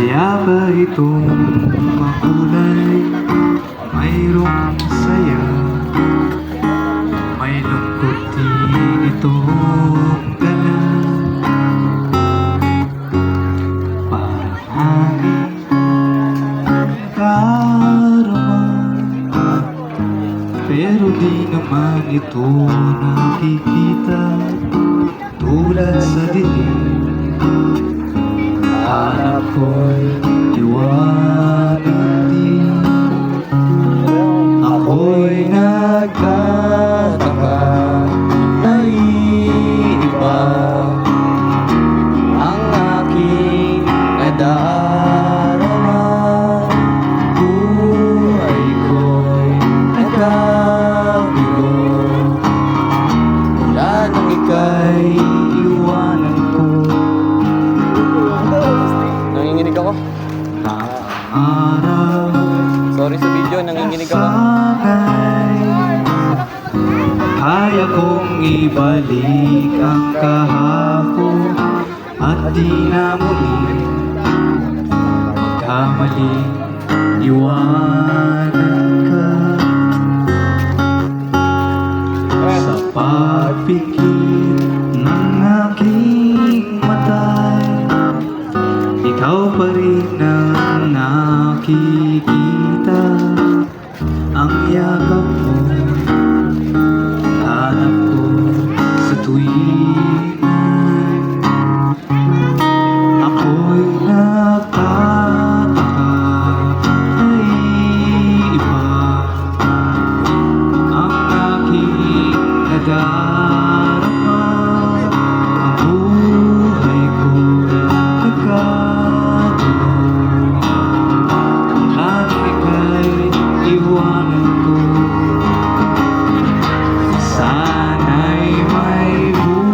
Kaya ba itong makulay, mayroong saya, may lungkot din itong dala. Parang aking karama, pero di naman ito nakikita. Tulad sa dilim, hanap ko'y liwanag din. Ako'y nagtataka, naiiba ang aking nadarama. Buhay ko'y nagkabigo mula nang ika'y iwanan ko. Nanginginig ako. Araw Sorry sa video, nanginginig ako. kaya kong ibalik ang kahapon at di na muli magkamaling iwanan ka. Sa pagpikit ng aking matay, ikaw pa rin ang nakikita. Ang yakap mo, hanap ko sa tuwing ako'y nagtataka, naiiba ang aking nadarama. Ang buhay ko'y nagkagulo mula nang ika'y iwanan ko. Sana'y may bukas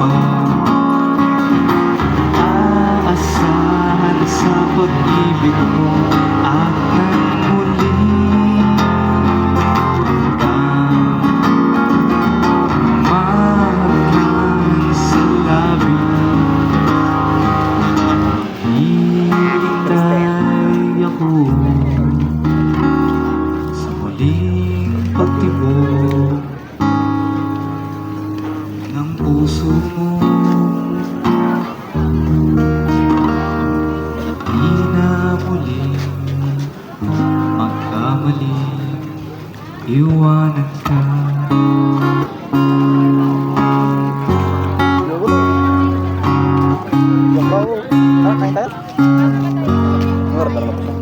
pa, aasahan sa pag-ibig mo at nang muli mahagkan sa labi. Hihintay ako sa muling pagtibok ng puso mo. Di na muli magkamaling iwanan ka. Kain tayo? Mura talaga po siya.